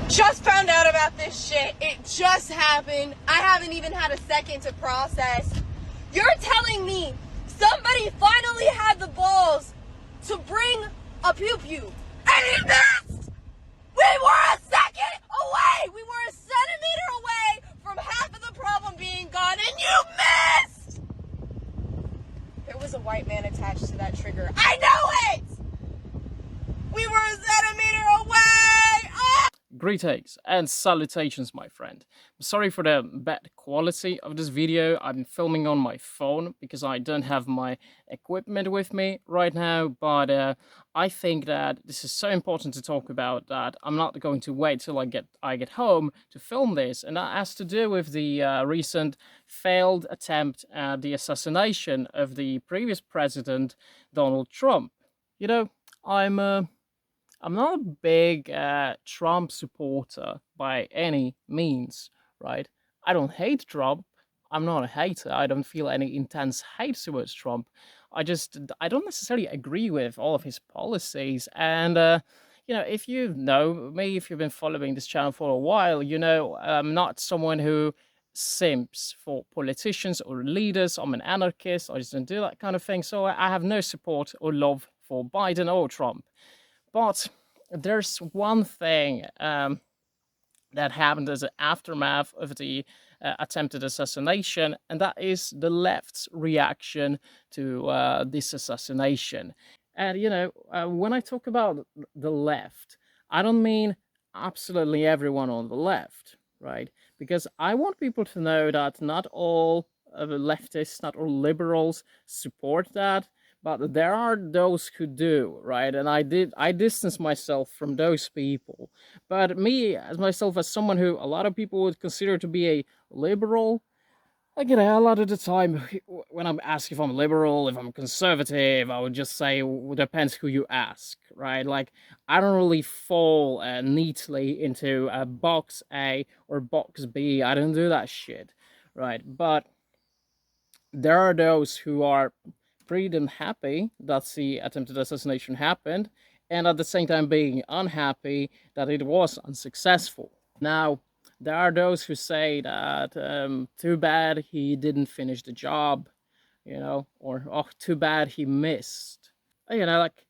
Just found out about this shit. It just happened. I haven't even had a second to process. You're telling me somebody finally had the balls to bring a pew-pew and he missed! We were a second away! We were a centimeter away from half of the problem being gone and you missed! There was a white man attached to that trigger. I know it! We were a centimeter away! Oh! Greetings and salutations, my friend. I'm sorry for the bad quality of this video. I'm filming on my phone because I don't have my equipment with me right now, but I think that this is so important to talk about that I'm not going to wait till I get home to film this, and that has to do with the recent failed attempt at the assassination of the previous president, Donald Trump. You know, I'm not a big Trump supporter by any means, right? I don't hate Trump. I'm not a hater. I don't feel any intense hate towards Trump. I don't necessarily agree with all of his policies. And, if you know me, if you've been following this channel for a while, you know I'm not someone who simps for politicians or leaders. I'm an anarchist. I just don't do that kind of thing. So I have no support or love for Biden or Trump. But there's one thing that happened as an aftermath of the attempted assassination, and that is the left's reaction to this assassination. And, when I talk about the left, I don't mean absolutely everyone on the left, right? Because I want people to know that not all leftists, not all liberals support that. But there are those who do, right? And I distance myself from those people. But me, as someone who a lot of people would consider to be a liberal, like, a lot of the time, when I'm asked if I'm liberal, if I'm conservative, I would just say, it depends who you ask, right? Like, I don't really fall neatly into box A or box B. I don't do that shit, right? But there are those who are pretty damn happy that the attempted assassination happened, and at the same time being unhappy that it was unsuccessful. Now, there are those who say that too bad he didn't finish the job, or oh, too bad he missed. Like,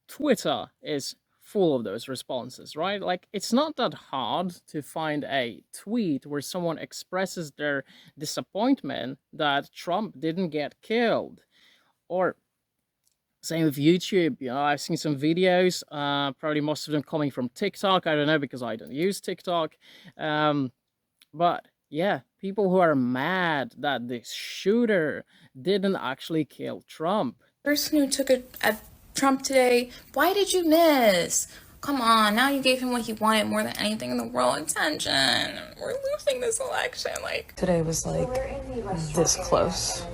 Twitter is full of those responses, right? Like, it's not that hard to find a tweet where someone expresses their disappointment that Trump didn't get killed. Or same with YouTube, I've seen some videos, probably most of them coming from TikTok. I don't know because I don't use TikTok. But yeah, people who are mad that this shooter didn't actually kill Trump. Person who took at Trump today, why did you miss? Come on, now you gave him what he wanted more than anything in the world, attention. We're losing this election. Today was like this close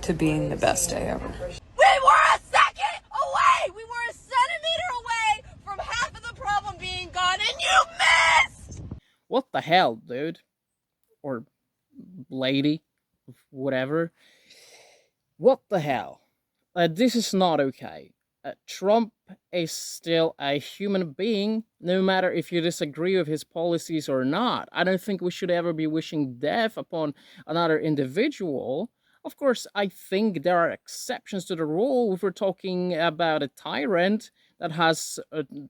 to being the best day ever. We were a second away! We were a centimeter away from half of the problem being gone and you missed! What the hell, dude? Or lady, whatever. What the hell? This is not okay. Trump is still a human being, no matter if you disagree with his policies or not. I don't think we should ever be wishing death upon another individual. Of course, I think there are exceptions to the rule if we're talking about a tyrant that has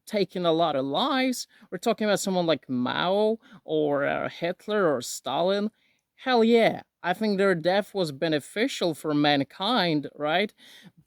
taken a lot of lives. We're talking about someone like Mao or Hitler or Stalin. Hell yeah, I think their death was beneficial for mankind, right?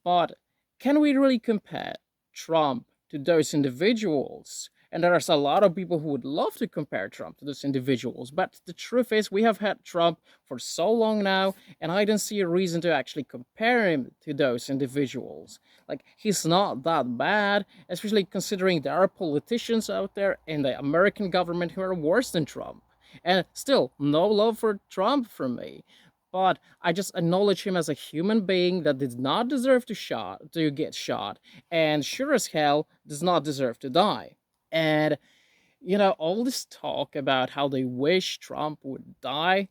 But can we really compare Trump to those individuals? And there's a lot of people who would love to compare Trump to those individuals. But the truth is, we have had Trump for so long now, and I don't see a reason to actually compare him to those individuals. Like, he's not that bad, especially considering there are politicians out there in the American government who are worse than Trump. And still, no love for Trump from me. But I just acknowledge him as a human being that did not deserve to get shot, and sure as hell does not deserve to die. And, all this talk about how they wish Trump would die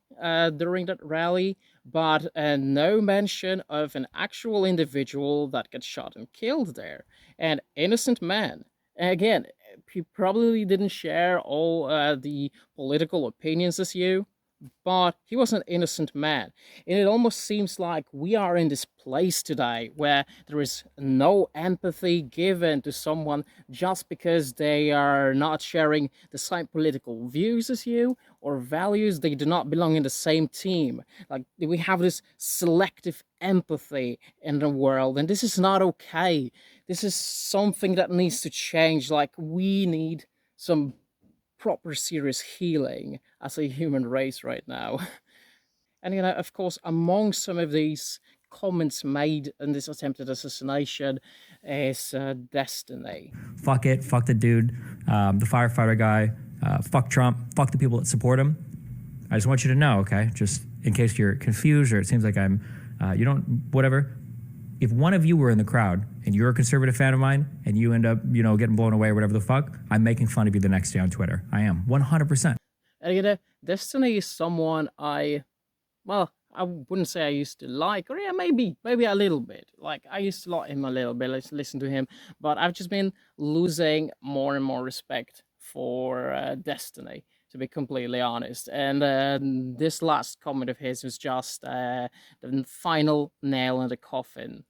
during that rally, but no mention of an actual individual that gets shot and killed there. An innocent man. And again, he probably didn't share all the political opinions as you, but he was an innocent man. And it almost seems like we are in this place today where there is no empathy given to someone just because they are not sharing the same political views as you or values. They do not belong in the same team. Like, we have this selective empathy in the world, and this is not okay. This is something that needs to change. Like, we need some proper serious healing as a human race right now. And, of course, among some of these comments made in this attempted assassination is Destiny. Fuck it, fuck the dude, the firefighter guy, fuck Trump, fuck the people that support him. I just want you to know, okay, just in case you're confused or it seems like I'm, you don't, whatever. If one of you were in the crowd and you're a conservative fan of mine and you end up, getting blown away or whatever the fuck, I'm making fun of you the next day on Twitter. I am, 100%. And, Destiny is someone I wouldn't say I used to like, or yeah, maybe a little bit. Like, I used to like him a little bit, let's listen to him, but I've just been losing more and more respect for Destiny, to be completely honest. And this last comment of his was just the final nail in the coffin.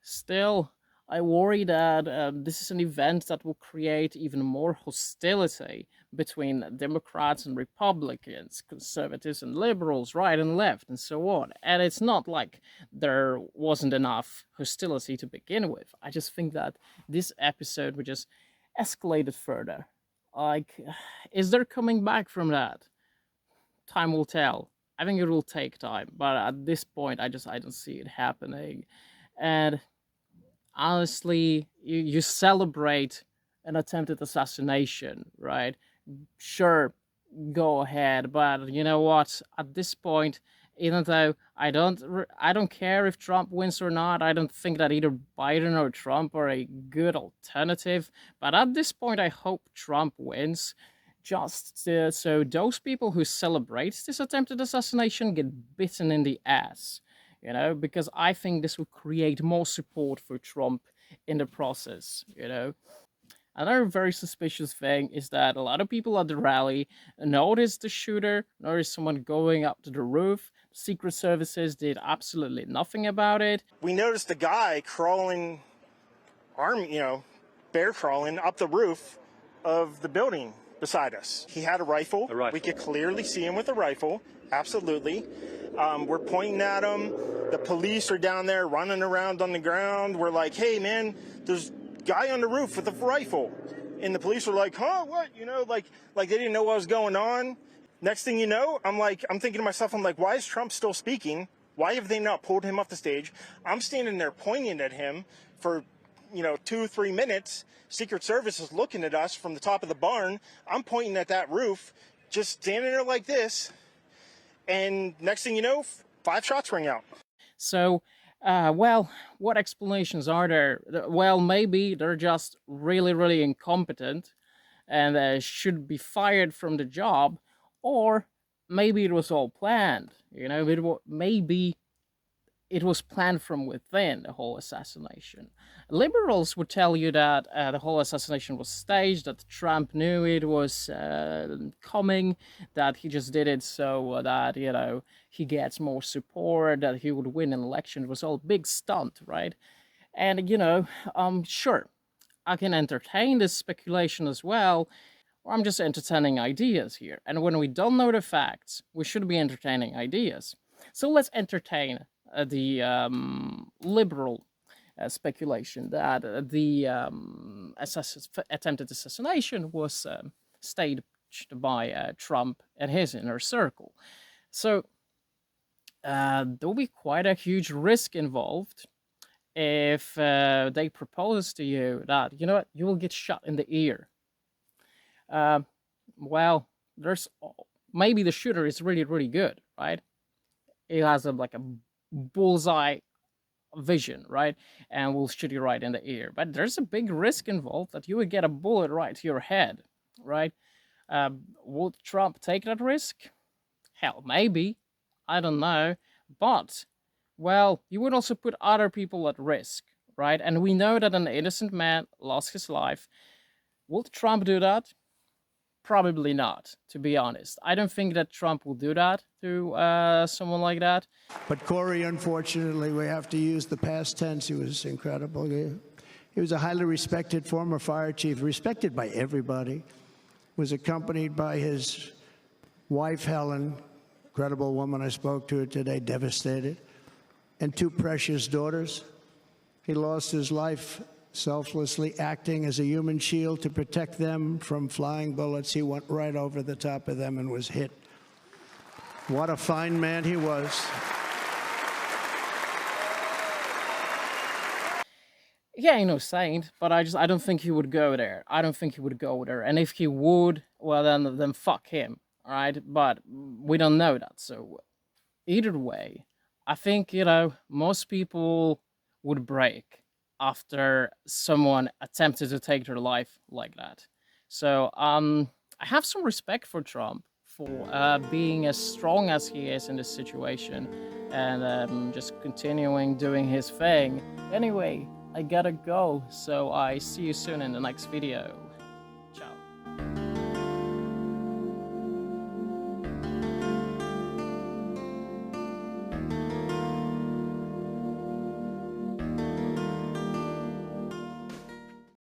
Still, I worry that this is an event that will create even more hostility between Democrats and Republicans, conservatives and liberals, right and left, and so on. And it's not like there wasn't enough hostility to begin with. I just think that this episode would just escalate it further. Like, is there coming back from that? Time will tell. I think it will take time, but at this point, I don't see it happening. And honestly, you celebrate an attempted assassination, right? Sure, go ahead, but you know what? At this point, even though I don't care if Trump wins or not, I don't think that either Biden or Trump are a good alternative. But at this point, I hope Trump wins, just so those people who celebrate this attempted assassination get bitten in the ass. Because I think this will create more support for Trump in the process. Another very suspicious thing is that a lot of people at the rally noticed the shooter, noticed someone going up to the roof. Secret Services did absolutely nothing about it. We noticed a guy crawling, bear crawling up the roof of the building beside us. He had a rifle. We could clearly see him with a rifle. Absolutely. We're pointing at him. The police are down there running around on the ground. We're like, hey, man, there's a guy on the roof with a rifle. And the police were like, huh, what? Like they didn't know what was going on. Next thing you know, I'm thinking to myself, why is Trump still speaking? Why have they not pulled him off the stage? I'm standing there pointing at him for, 2-3 minutes. Secret Service is looking at us from the top of the barn. I'm pointing at that roof, just standing there like this. And next thing you know, 5 shots ring out. So, what explanations are there? Well, maybe they're just really, really incompetent and should be fired from the job, or maybe it was all planned. Maybe it was planned from within, the whole assassination. Liberals would tell you that the whole assassination was staged, that Trump knew it was coming, that he just did it so that, he gets more support, that he would win an election. It was all a big stunt, right? And, sure, I can entertain this speculation as well, or I'm just entertaining ideas here. And when we don't know the facts, we should be entertaining ideas. So let's entertain the liberal speculation that the attempted assassination was staged by Trump and his inner circle. So there will be quite a huge risk involved if they propose to you that, you will get shot in the ear. There's maybe the shooter is really, really good, right? It has a bullseye vision, right? And will shoot you right in the ear. But there's a big risk involved that you would get a bullet right to your head, right? Would Trump take that risk? Hell, maybe. I don't know. But, you would also put other people at risk, right? And we know that an innocent man lost his life. Will Trump do that? Probably not, to be honest. I don't think that Trump will do that to someone like that. But Corey, unfortunately, we have to use the past tense. He was incredible. He was a highly respected former fire chief, respected by everybody. Was accompanied by his wife, Helen, incredible woman. I spoke to her today, devastated, and 2 precious daughters. He lost his life selflessly acting as a human shield to protect them from flying bullets. He went right over the top of them and was hit. What a fine man he was. Yeah, saint, but I don't think he would go there. I don't think he would go there. And if he would, well, then fuck him, all right? But we don't know that. So either way, I think, most people would break after someone attempted to take their life like that. So I have some respect for Trump for being as strong as he is in this situation and just continuing doing his thing. Anyway, I gotta go, so I see you soon in the next video.